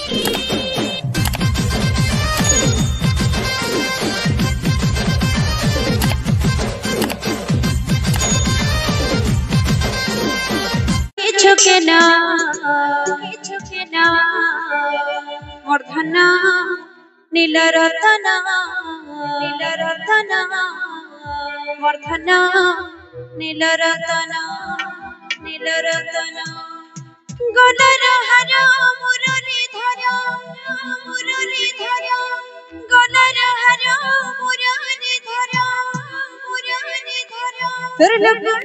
কিছুকেনা মূর্ধনা নীলরতনা মূর্ধনা নীলরতনা গলার হার মুরলীধর গলার হার মুরলীধর তোর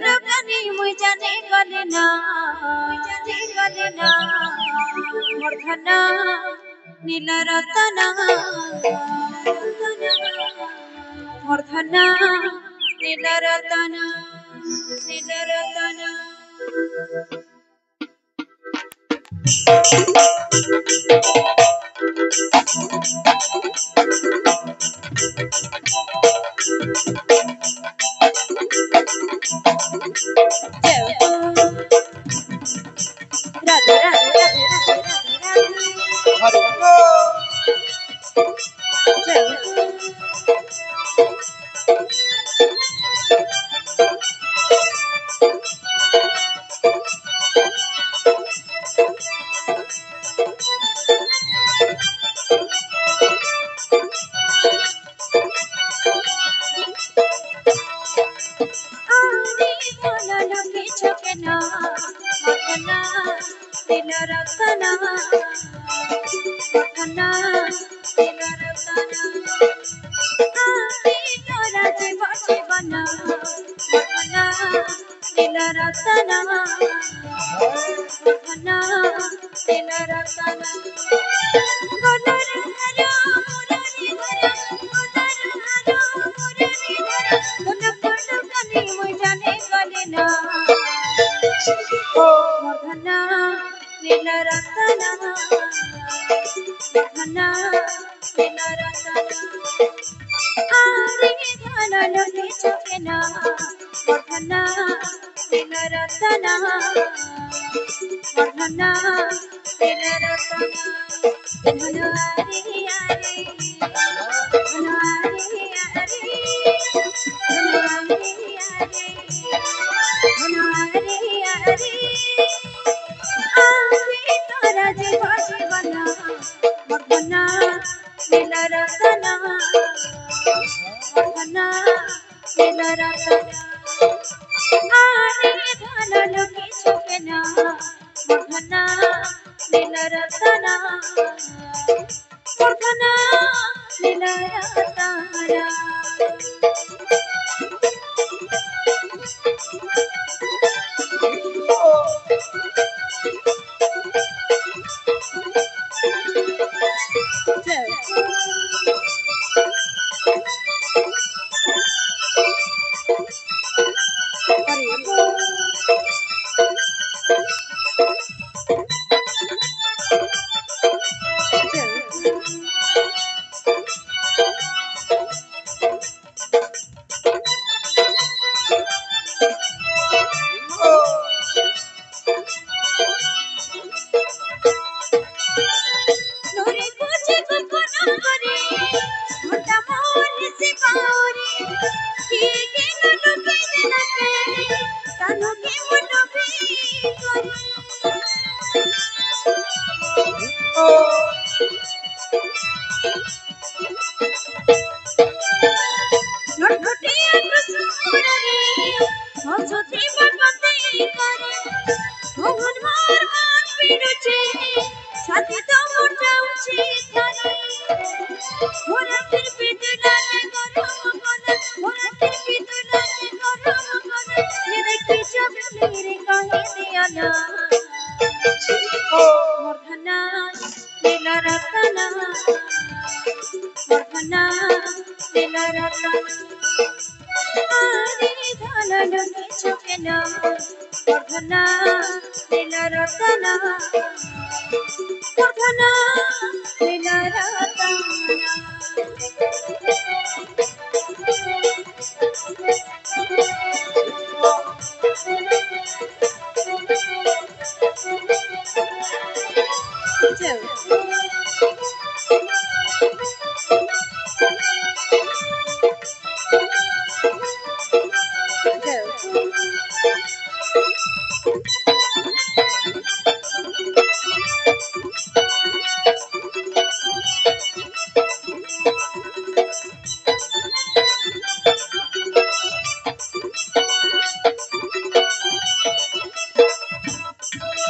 লোকানি মুই জানে গলে না মূর্ধনা নীলরতনা মূর্ধনা নীলরতনা রাধে রাধে নীলরতনা মূর্ধনা নীলরতনা আমি তোরা জীবন মূর্ধনা নীলরতনা মূর্ধনা নীলরতনা গলার হার মুরলীধর লোকানি মুই জানে গলে না মূর্ধনা নীলরতনা মূর্ধনা নীলরতনা আরে ধন লোকে চোখেনা মূর্ধনা নীলরতনা মূর্ধনা নীলরতনা ধনহারি আরে ধনহারি আরে ধনহারি আরে ধনহারি আরে আমি তোরা জীবন মূর্ধনা নীলরতনা মূর্ধনা নীলরতনা আরে ধন লোকে চোখেনা মূর্ধনা নীলরতনা মূর্ধনা নীলরতনা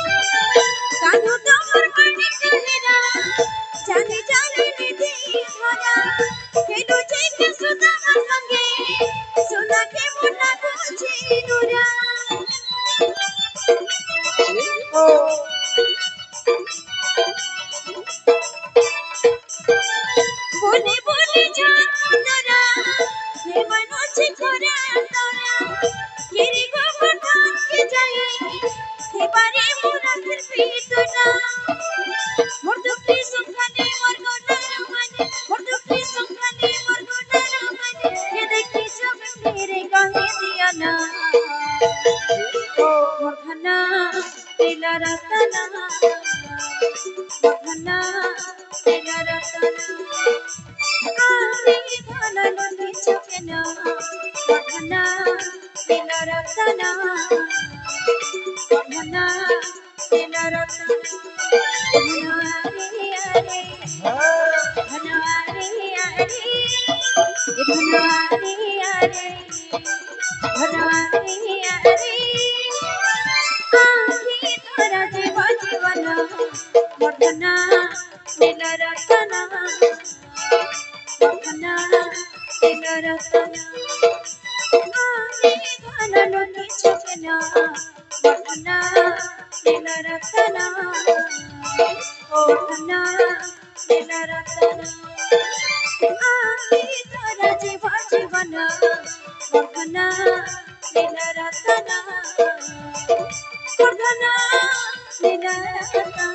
कान्हू तोहर मानिक हेरा जाने जाने निधि भरा हेलो जेके सुदामा संगे सुना के मुन्ना बुझी नुरा बोले बोले जान तोरा हे मनोज खोरा तोरा येरी गोवर्धन के जाए हे बारे मोरा फिर पीटना मोर दुखी सुखाने मोर गोना माने मोर दुखी सुखाने मोर गोना माने ये देखी जब मेरे कहे दिया ना मोर धना तेरा रतना मोर धना तेरा रतना आवे धना लोनी चुकेना मोर धना तेरा रतना मोर धना तेरा रतना धनवारे आरे धनवारे आरे धनवारे आरे धनवारे आरे आखी तोरा जीव जीवन वर्धना नीला रतना वर्धना नीला रतना आखी धन लोनी चुकना वर्धना नीला रतना वर्धना नीला रतना आखी तोरा जीव जीवन वर्धना नीला रतना वर्धना नीला रतना